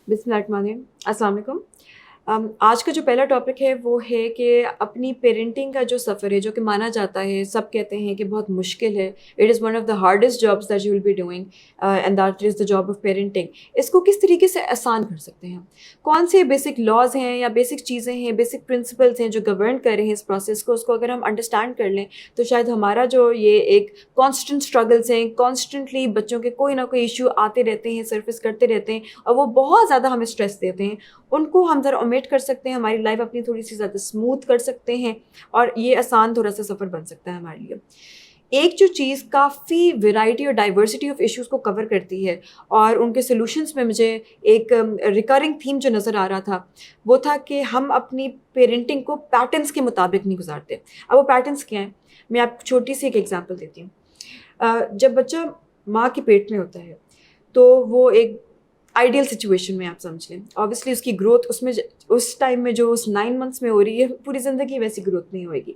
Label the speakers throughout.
Speaker 1: बिस्मिल्लाह रहमान रहीम। अस्सलाम वालेकुम। आज का जो पहला टॉपिक है वो है कि अपनी पेरेंटिंग का जो सफ़र है, जो कि माना जाता है, सब कहते हैं कि बहुत मुश्किल है, it is one of the hardest jobs that you will be doing and that is the job of parenting. इसको किस तरीके से आसान कर सकते हैं? कौन से बेसिक लॉज हैं या बेसिक चीज़ें हैं, बेसिक प्रिंसिपल्स हैं जो गवर्न कर रहे हैं इस प्रोसेस को, उसको अगर हम अंडरस्टैंड कर लें तो शायद हमारा जो ये एक कॉन्स्टेंट स्ट्रगल्स हैं, कॉन्स्टेंटली बच्चों के कोई ना कोई इशू आते रहते हैं, सर्फिस करते रहते हैं और वो बहुत ज़्यादा हमें स्ट्रेस देते हैं, उनको हम ज़रा ओमिट कर सकते हैं, हमारी लाइफ अपनी थोड़ी सी ज़्यादा स्मूथ कर सकते हैं और ये आसान थोड़ा सा सफ़र बन सकता है हमारे लिए। एक जो चीज़ काफ़ी वैरायटी और डाइवर्सिटी ऑफ इश्यूज़ को कवर करती है और उनके सॉल्यूशंस में मुझे एक रिकरिंग थीम जो नज़र आ रहा था वो था कि हम अपनी पेरेंटिंग को पैटर्न्स के मुताबिक नहीं गुजारते। अब वो पैटर्न्स क्या हैं, मैं आपको छोटी सी एक एग्जांपल देती हूँ। जब बच्चा माँ के पेट में होता है तो वो एक आइडियल सिचुएशन में आप समझ लें, ऑब्वियसली उसकी ग्रोथ उसमें उस टाइम में जो उस 9 मंथ्स में हो रही है पूरी ज़िंदगी वैसी ग्रोथ नहीं होएगी।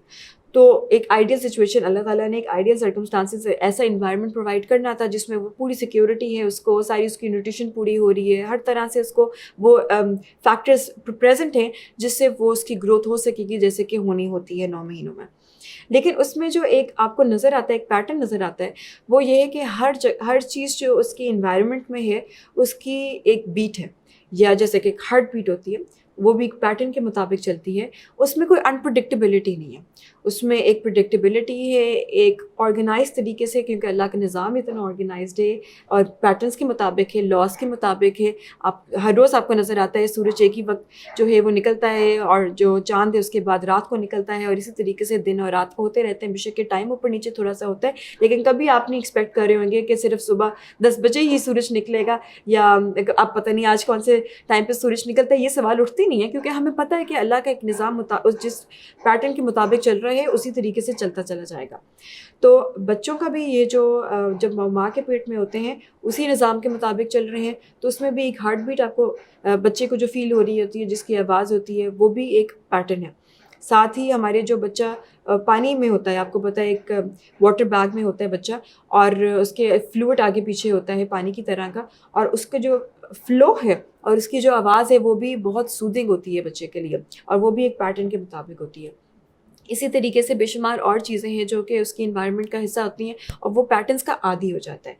Speaker 1: तो एक आइडियल सिचुएशन, अल्लाह ताला ने एक आइडियल सर्कमस्टांसिस ऐसा इन्वायरमेंट प्रोवाइड करना था जिसमें वो पूरी सिक्योरिटी है, उसको सारी उसकी न्यूट्रिशन पूरी हो रही है, हर तरह से उसको वो फैक्टर्स प्रेजेंट हैं जिससे वो उसकी ग्रोथ हो सकेगी जैसे कि होनी होती है 9 महीनों में। लेकिन उसमें जो एक आपको नज़र आता है, एक पैटर्न नज़र आता है, वो ये है कि हर चीज़ जो उसकी इन्वायरमेंट में है उसकी एक बीट है, या जैसे कि एक हार्ट बीट होती है वो भी एक पैटर्न के मुताबिक चलती है। उसमें कोई अनप्रडिक्टेबिलिटी नहीं है, उसमें एक प्रिडिक्टेबिलिटी है, एक ऑर्गेनाइज तरीके से, क्योंकि अल्लाह का निज़ाम इतना ऑर्गेनाइज्ड है और पैटर्न्स के मुताबिक है, लॉस के मुताबिक है। आप हर रोज़ आपको नज़र आता है सूरज एक ही वक्त जो है वो निकलता है और जो चाँद है उसके बाद रात को निकलता है और इसी तरीके से दिन और रात होते रहते हैं। बेशक के टाइम ऊपर नीचे थोड़ा सा होता है, लेकिन कभी आप नहीं एक्सपेक्ट कर रहे होंगे कि सिर्फ सुबह 10 बजे ही सूरज निकलेगा या आप पता नहीं आज कौन से टाइम पर सूरज निकलता है। ये सवाल उठते नहीं है क्योंकि हमें पता है कि अल्लाह का एक निज़ाम जिस पैटर्न के मुताबिक चल रहा है उसी तरीके से चलता चला जाएगा। तो बच्चों का भी ये जो जब माँ के पेट में होते हैं उसी निज़ाम के मुताबिक चल रहे हैं, तो उसमें भी एक हार्ट बीट आपको बच्चे को जो फील हो रही होती है, जिसकी आवाज़ होती है, वो भी एक पैटर्न है। साथ ही हमारे जो बच्चा पानी में होता है, आपको पता है एक वाटर बैग में होता है बच्चा और उसके फ्लूइड आगे पीछे होता है पानी की तरह का, और उसका जो फ्लो है और उसकी जो आवाज़ है वो भी बहुत सूदिंग होती है बच्चे के लिए और वो भी एक पैटर्न के मुताबिक होती है। इसी तरीके से बेशुमार और चीज़ें हैं जो कि उसकी इन्वायरमेंट का हिस्सा होती हैं और वो पैटर्न्स का आदी हो जाता है।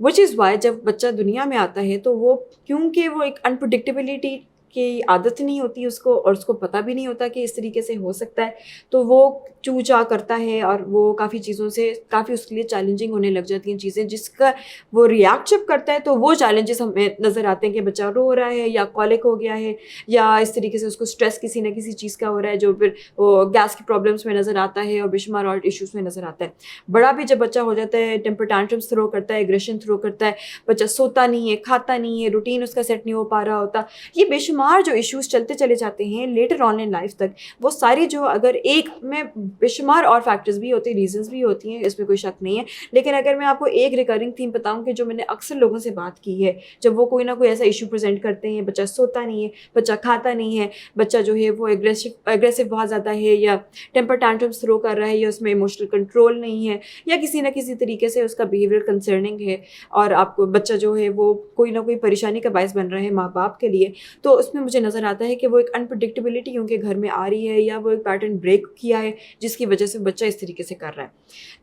Speaker 1: विच इज़ वाई जब बच्चा दुनिया में आता है तो वो, क्योंकि वो एक अनप्रडिक्टेबिलिटी की आदत नहीं होती उसको और उसको पता भी नहीं होता कि इस तरीके से हो सकता है, तो वो चू चा करता है और वो काफ़ी चीज़ों से काफ़ी उसके लिए चैलेंजिंग होने लग जाती हैं चीज़ें, जिसका वो रिएक्ट जब करता है तो वो चैलेंजेस हमें नज़र आते हैं कि बच्चा रो रहा है या कॉलिक हो गया है या इस तरीके से उसको स्ट्रेस किसी न किसी चीज़ का हो रहा है जो फिर वो गैस की प्रॉब्लम्स में नज़र आता है और बेशुमार और इशूज़ में नज़र आता है। बड़ा भी जब बच्चा हो जाता है टेम्पर टैंट्रम्स थ्रो करता है, एग्रेशन थ्रो करता है, बच्चा सोता नहीं है, खाता नहीं है, रूटीन उसका सेट नहीं हो पा रहा होता, ये बेशुमार जो इश्यूज़ चलते चले जाते हैं लेटर ऑन इन लाइफ तक, वो सारी जो अगर एक में बेशुमार और फैक्टर्स भी होते हैं, रीजंस भी होती हैं, इसमें कोई शक नहीं है, लेकिन अगर मैं आपको एक रिकरिंग थीम बताऊं कि जो मैंने अक्सर लोगों से बात की है, जब वो कोई ना कोई ऐसा इशू प्रेजेंट करते हैं, बच्चा सोता नहीं है, बच्चा खाता नहीं है, बच्चा जो है वो एग्रेसिव बहुत ज़्यादा है या टेम्पर टैंट्रम्स थ्रो कर रहा है या उसमें इमोशनल कंट्रोल नहीं है या किसी ना किसी तरीके से उसका बिहेवियर कंसर्निंग है और आपको बच्चा जो है वो कोई ना कोई परेशानी का बायस बन रहा है माँ बाप के लिए, तो उसमें मुझे नज़र आता है कि वो एक अनप्रडिक्टेबिलिटी उनके घर में आ रही है या वो एक पैटर्न ब्रेक किया है जिसकी वजह से बच्चा इस तरीके से कर रहा है।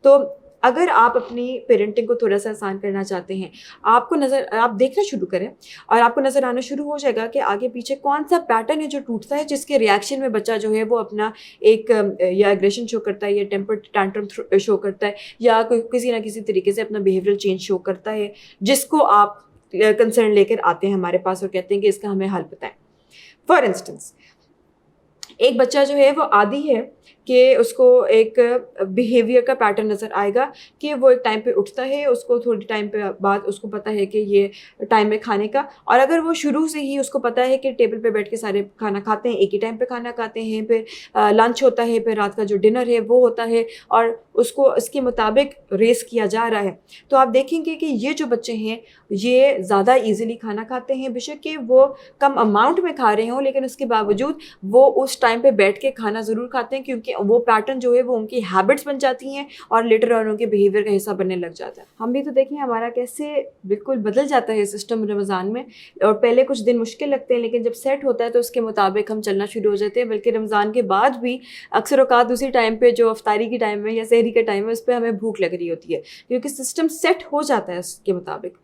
Speaker 1: तो अगर आप अपनी पेरेंटिंग को थोड़ा सा आसान करना चाहते हैं, आप देखना शुरू करें और आपको नज़र आना शुरू हो जाएगा कि आगे पीछे कौन सा पैटर्न है जो टूटता है, जिसके रिएक्शन में बच्चा जो है वो अपना एक या एग्रेशन शो करता है या टेम्पर टैंट्रम शो करता है या किसी ना किसी तरीके से अपना बिहेवियरल चेंज शो करता है, जिसको आप कंसर्न लेकर आते हैं हमारे पास और कहते हैं कि इसका हमें हल बताएं। फॉर इंस्टेंस, एक बच्चा जो है वो आदी है कि उसको एक बिहेवियर का पैटर्न नज़र आएगा कि वो एक टाइम पे उठता है, उसको थोड़ी टाइम पे बाद उसको पता है कि ये टाइम है खाने का, और अगर वो शुरू से ही उसको पता है कि टेबल पे बैठ के सारे खाना खाते हैं, एक ही टाइम पे खाना खाते हैं, फिर लंच होता है, फिर रात का जो डिनर है वो होता है और उसको इसके मुताबिक रेस किया जा रहा है, तो आप देखेंगे कि ये जो बच्चे हैं ये ज़्यादा ईजिली खाना खाते हैं। बेशक कि वो कम अमाउंट में खा रहे हों लेकिन उसके बावजूद वो उस टाइम पे बैठ के खाना ज़रूर खाते हैं, क्योंकि کہ وہ پیٹرن جو ہے وہ ان کی ہیبٹس بن جاتی ہیں اور لیٹر آن ان کے بیہیویئر کا حصہ بننے لگ جاتا ہے. ہم بھی تو دیکھیں ہمارا کیسے بالکل بدل جاتا ہے سسٹم رمضان میں, اور پہلے کچھ دن مشکل لگتے ہیں لیکن جب سیٹ ہوتا ہے تو اس کے مطابق ہم چلنا شروع ہو جاتے ہیں. بلکہ رمضان کے بعد بھی اکثر اوقات اسی ٹائم پہ جو افطاری کی ٹائم ہے یا سحری کا ٹائم ہے اس پہ ہمیں بھوک لگ رہی ہوتی ہے کیونکہ سسٹم سیٹ ہو جاتا ہے اس کے مطابق.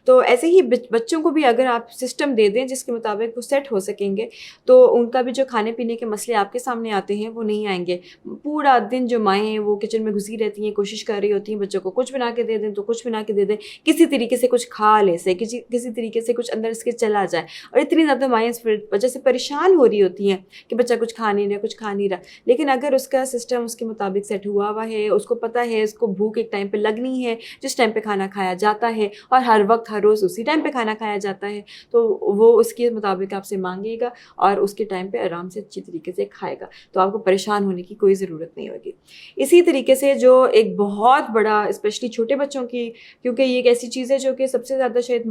Speaker 1: تو ایسے ہی بچوں کو بھی اگر آپ سسٹم دے دیں جس کے مطابق وہ سیٹ ہو سکیں گے تو ان کا بھی جو کھانے پینے کے مسئلے آپ کے سامنے آتے ہیں وہ نہیں آئیں گے. پورا دن جو مائیں ہیں وہ کچن میں گھسی رہتی ہیں, کوشش کر رہی ہوتی ہیں بچوں کو کچھ بنا کے دے دیں تو کچھ بنا کے دے دیں, کسی طریقے سے کچھ کھا لے سے, کسی طریقے سے کچھ اندر اس کے چلا جائے. اور اتنی زیادہ مائیں اس وجہ سے پریشان ہو رہی ہوتی ہیں کہ بچہ کچھ کھا نہیں رہا, کچھ کھا نہیں رہا. لیکن اگر اس کا سسٹم اس کے مطابق سیٹ ہوا ہے, اس کو پتہ ہے اس کو بھوک ایک ٹائم پہ لگنی ہے جس ٹائم پہ کھانا کھایا جاتا ہے اور ہر وقت ہر روز اسی ٹائم پہ کھانا کھایا جاتا ہے, تو وہ اس کے مطابق آپ سے مانگے گا اور اس کے ٹائم پہ آرام سے اچھی طریقے سے کھائے گا. تو آپ کو پریشان ہونے کی کوئی ضرورت نہیں ہوگی. اسی طریقے سے جو ایک بہت بڑا اسپیشلی چھوٹے بچوں کی, کیونکہ یہ ایک ایسی چیز ہے جو کہ سب سے زیادہ شاید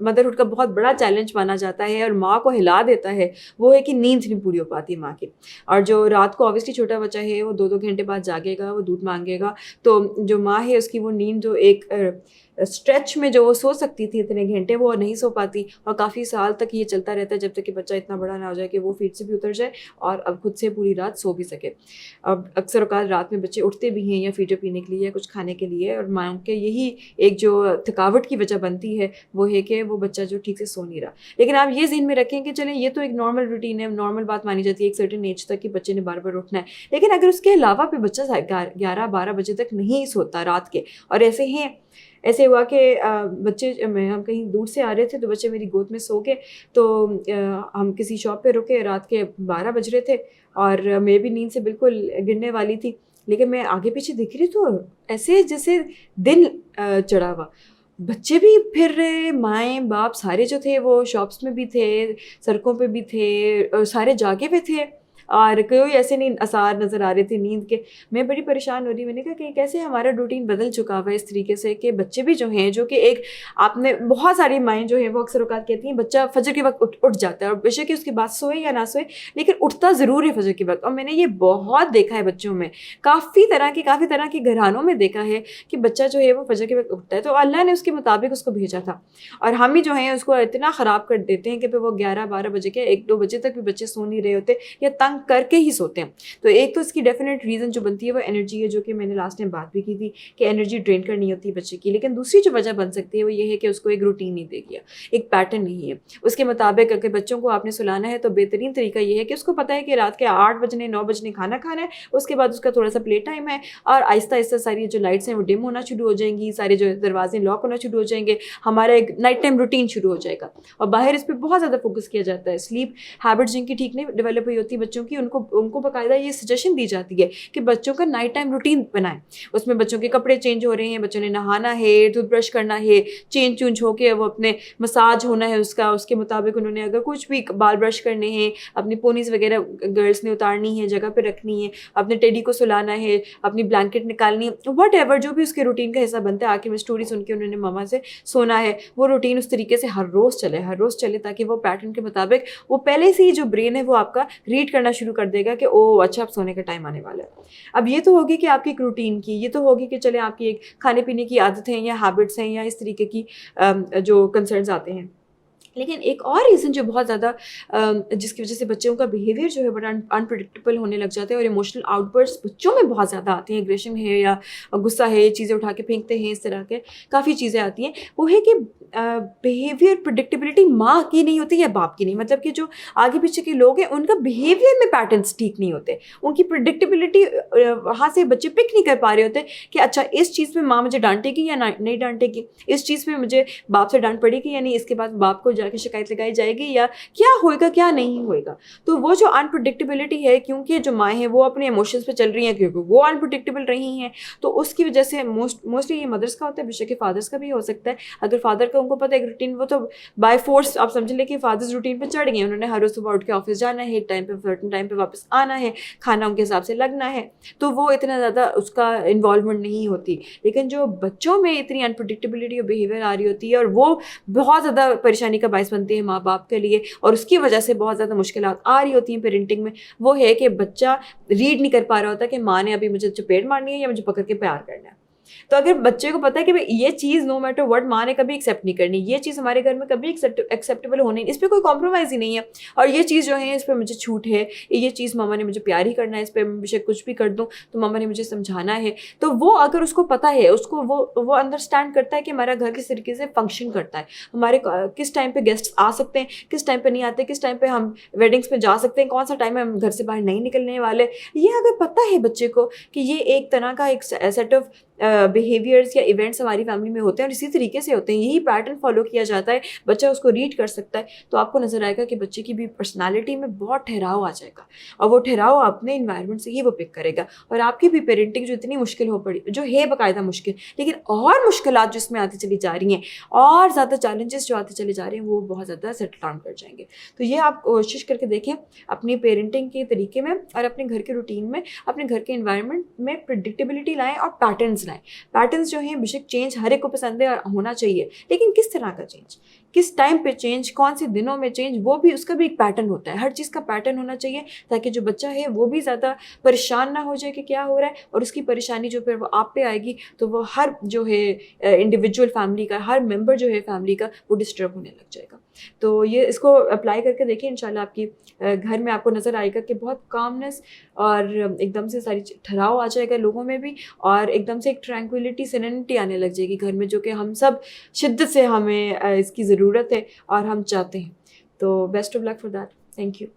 Speaker 1: مدرہڈ کا بہت بڑا چیلنج مانا جاتا ہے اور ماں کو ہلا دیتا ہے, وہ ہے کہ نیند نہیں پوری ہو پاتی ماں کی. اور جو رات کو اوبیسلی چھوٹا بچہ ہے وہ 2 گھنٹے بعد جاگے گا, وہ دودھ مانگے گا, تو جو ماں ہے اس کی وہ نیند جو ایک اسٹریچ میں جو وہ سو سکتی تھی اتنے گھنٹے وہ نہیں سو پاتی, اور کافی سال تک یہ چلتا رہتا ہے جب تک کہ بچہ اتنا بڑا نہ ہو جائے کہ وہ فیٹ سے بھی اتر جائے اور اب خود سے پوری رات سو بھی سکے. اب اکثر اوقات رات میں بچے اٹھتے بھی ہیں یا فیڈر پینے کے لیے یا کچھ کھانے کے لیے, اور ماں کے یہی ایک جو تھکاوٹ کی وجہ بنتی ہے وہ ہے کہ وہ بچہ جو ٹھیک سے سو نہیں رہا. لیکن آپ یہ ذہن میں رکھیں کہ چلیں یہ تو ایک نارمل روٹین ہے, نارمل بات مانی جاتی ہے ایک سرٹن ایج تک کہ بچے نے بار بار اٹھنا ہے. لیکن اگر اس کے علاوہ پہ بچہ 11-12 بجے تک نہیں سوتا رات کے, اور ایسے ہوا کہ بچے ہم کہیں دور سے آ رہے تھے تو بچے میری گود میں سو گئے, تو ہم کسی شاپ پہ رکے, رات کے 12 بج رہے تھے اور میں بھی نیند سے بالکل گرنے والی تھی. لیکن میں آگے پیچھے دیکھ رہی تو ایسے جیسے دن چڑھا ہوا, بچے بھی پھر رہے, مائیں باپ سارے جو تھے وہ شاپس میں بھی تھے, سڑکوں پہ بھی تھے, سارے جاگے ہوئے تھے اور کوئی ایسے نہیں آثار نظر آ رہے تھے نیند کے. میں بڑی پریشان ہو رہی, میں نے کہا کہ کیسے ہمارا روٹین بدل چکا ہوا ہے اس طریقے سے کہ بچے بھی جو ہیں, جو کہ ایک آپ نے بہت ساری مائیں جو ہیں وہ اکثر اوقات کہتی ہیں بچہ فجر کے وقت اٹھ جاتا ہے, اور بے شک کہ اس کے بعد سوئے یا نہ سوئے لیکن اٹھتا ضرور ہے فجر کے وقت. اور میں نے یہ بہت دیکھا ہے بچوں میں, کافی طرح کے گھرانوں میں دیکھا ہے کہ بچہ جو ہے وہ فجر کے وقت اٹھتا ہے. تو اللہ نے اس کے مطابق اس کو بھیجا تھا, اور ہم ہی جو ہیں اس کو اتنا خراب کر دیتے ہیں کہ پھر وہ 11-12 بجے کے 1-2 بجے تک بھی بچے سو نہیں رہے ہوتے یا تنگ کر کے ہی سوتے ہیں. تو ایک تو اس کی ڈیفینیٹ ریزن جو بنتی ہے وہ انرجی ہے, جو کہ میں نے لاسٹ ٹائم بات بھی کی تھی کہ انرجی ڈرین کرنی ہوتی ہے بچے کی. لیکن دوسری جو وجہ بن سکتی ہے وہ یہ ہے کہ اس کو ایک روٹین نہیں دے گیا, ایک پیٹرن نہیں ہے اس کے مطابق. اگر بچوں کو آپ نے سلانا ہے تو بہترین طریقہ یہ ہے کہ اس کو پتہ ہے کہ رات کے 8 بجنے 9 بجنے کھانا کھانا ہے, اس کے بعد اس کا تھوڑا سا پلے ٹائم ہے, اور آہستہ آہستہ ساری جو لائٹس ہیں وہ ڈم ہونا شروع ہو جائیں گی, سارے جو دروازے لاک ہونا شروع ہو جائیں گے, ہمارا ایک نائٹ ٹائم روٹین شروع ہو جائے گا. اور باہر اس پہ بہت زیادہ فوکس کیا جاتا ہے. سلیپ ہیبٹ جن کی ٹھیک نہیں ڈیولپ ہوئی ہوتی بچوں کی, ان کو باقاعدہ یہ سجیشن دی جاتی ہے کہ بچوں کا نائٹ ٹائم روٹین بنائیں. اس میں بچوں کے کپڑے چینج ہو رہے ہیں, بچوں نے نہانا ہے, ٹوتھ برش کرنا ہے, چینج ہو کے وہ اپنے مساج ہونا ہے اس کے مطابق انہوں نے اگر کچھ بھی بال برش کرنے ہیں, اپنی پونیز وغیرہ گرلس نے اتارنی ہے, جگہ پہ رکھنی ہے, اپنے ٹیڈی کو سلانا ہے, اپنی بلینکٹ نکالنی ہے, واٹ ایور جو بھی اس کے روٹین کا حصہ بنتا ہے. آ کے میں اسٹوری سن کے انہوں نے ماما سے سونا ہے, وہ روٹین اس طریقے سے ہر روز چلے تاکہ وہ پیٹرن کے مطابق وہ پہلے سے ہی جو برین ہے وہ آپ کا ریڈ کرنا شروع کر دے گا کہ او اچھا اب سونے کا ٹائم آنے والا ہے. اب یہ تو ہوگی کہ آپ کی ایک روٹین کی, یہ تو ہوگی کہ چلے آپ کی ایک کھانے پینے کی عادتیں یا ہیبٹس ہیں یا اس طریقے کی جو کنسرنز آتے ہیں. لیکن ایک اور ریزن جو بہت زیادہ جس کی وجہ سے بچوں کا بیہیویئر جو ہے بڑا انپریڈکٹیبل ہونے لگ جاتا ہے اور ایموشنل آؤٹ برسٹ بچوں میں بہت زیادہ آتے ہیں, ایگریشن ہے یا غصہ ہے, چیزیں اٹھا کے پھینکتے ہیں, اس طرح کے کافی چیزیں آتی ہیں, وہ ہے کہ بیہیویئر پریڈکٹیبلٹی ماں کی نہیں ہوتی یا باپ کی نہیں. مطلب کہ جو آگے پیچھے کے لوگ ہیں ان کا بیہیویئر میں پیٹرنس ٹھیک نہیں ہوتے, ان کی پریڈکٹیبلٹی وہاں سے بچے پک نہیں کر پا رہے ہوتے کہ اچھا اس چیز پہ ماں مجھے ڈانٹے گی یا نہیں ڈانٹے گی, اس چیز پہ مجھے باپ سے ڈانٹ پڑے گی یا نہیں, اس کے بعد باپ کو جا کے شکایت لگائی جائے گی یا کیا ہوئے گا کیا نہیں ہوئے گا. تو وہ جو انپریڈکٹیبلٹی ہے, کیونکہ جو مائیں ہیں وہ اپنے ایموشنس پہ چل رہی ہیں کیونکہ وہ انپریڈکٹیبل رہی ہیں, تو اس کی وجہ سے موسٹلی یہ مدرس کا ہوتا ہے, بے شک فادرس کا بھی ہو سکتا ہے. اگر فادر کا तो उनको पता है एक रूटीन, वो तो बाय फोर्स आप समझ लें कि फादर्स रूटीन पे चढ़ गए, उन्होंने हर रोज़ सुबह उठ के ऑफिस जाना है, एक टाइम पे सर्टेन टाइम पे वापस आना है, खाना उनके हिसाब से लगना है, तो वो इतना ज़्यादा उसका इन्वॉल्वमेंट नहीं होती। लेकिन जो बच्चों में इतनी अनप्रेडिक्टेबिलिटी ऑफ बिहेवियर आ रही होती है और वो बहुत ज़्यादा परेशानी का बायस बनती है माँ बाप के लिए, और उसकी वजह से बहुत ज़्यादा मुश्किलात आ रही होती हैं पेरेंटिंग में, वो है कि बच्चा रीड नहीं कर पा रहा होता कि माँ ने अभी मुझे चपेट मारनी है या मुझे पकड़ के प्यार करना है। तो अगर बच्चे को पता है कि भाई ये चीज़ नो मैटर व्हाट माँ ने कभी एक्सेप्ट नहीं करनी, ये चीज़ हमारे घर में कभी एक्सेप्टेबल होनी, इस पर कोई कॉम्प्रोमाइज़ ही नहीं है, और ये चीज़ जो है इस पर मुझे छूट है, ये चीज़ मामा ने मुझे प्यार ही करना है, इस पर मुझे कुछ भी कर दूँ तो मामा ने मुझे समझाना है, तो वो अगर उसको पता है, उसको वो अंडरस्टैंड करता है कि हमारा घर किस तरीके से फंक्शन करता है, हमारे किस टाइम पे गेस्ट आ सकते हैं, किस टाइम पे नहीं आते, किस टाइम पे हम वेडिंग्स में जा सकते हैं, कौन सा टाइम है हम घर से बाहर नहीं निकलने वाले, ये अगर पता है बच्चे को कि ये एक तरह का एक सेट ऑफ बिहेवियर्स या इवेंट्स हमारी फैमिली में होते हैं और इसी तरीके से होते हैं, यही पैटर्न फॉलो किया जाता है, बच्चा उसको रीड कर सकता है, तो आपको नज़र आएगा कि बच्चे की भी पर्सनालिटी में बहुत ठहराव आ जाएगा, और वो ठहराव अपने इन्वायरमेंट से ही वो पिक करेगा, और आपकी भी पेरेंटिंग जो इतनी मुश्किल हो पड़ी, जो है बाकायदा मुश्किल, लेकिन और मुश्किलात जिसमें आती चली जा रही हैं और ज़्यादा चैलेंजेस जो आते चले जा रहे हैं वो बहुत ज़्यादा सेटल डाउन कर जाएंगे। तो ये आप कोशिश करके देखें अपनी पेरेंटिंग के तरीके में और अपने घर के रूटीन में, अपने घर के इन्वायरमेंट में प्रेडिक्टेबिलिटी लाएँ और पैटर्न्स लाएँ। पैटर्न्स जो हैं बेशक चेंज हर एक को पसंद है और होना चाहिए, लेकिन किस तरह का चेंज, किस टाइम पे चेंज, कौन से दिनों में चेंज, वो भी उसका भी एक पैटर्न होता है, हर चीज़ का पैटर्न होना चाहिए, ताकि जो बच्चा है वो भी ज़्यादा परेशान ना हो जाए कि क्या हो रहा है, और उसकी परेशानी जो फिर वो आप पे आएगी तो वो हर जो है इंडिविजुअल फैमिली का, हर मेंबर जो है फैमिली का, वो डिस्टर्ब होने लग जाएगा। तो ये इसको अप्लाई करके देखिए, इंशाल्लाह आपकी घर में आपको नज़र आएगा कि बहुत कामनेस और एकदम से सारी ठहराव आ जाएगा लोगों में भी, और एकदम से एक ट्रैंक्विलिटी, सेरेनिटी आने लग जाएगी घर में, जो कि हम सब शिद्दत से हमें इसकी ज़रूरत है और हम चाहते हैं। तो best of luck for that. Thank you.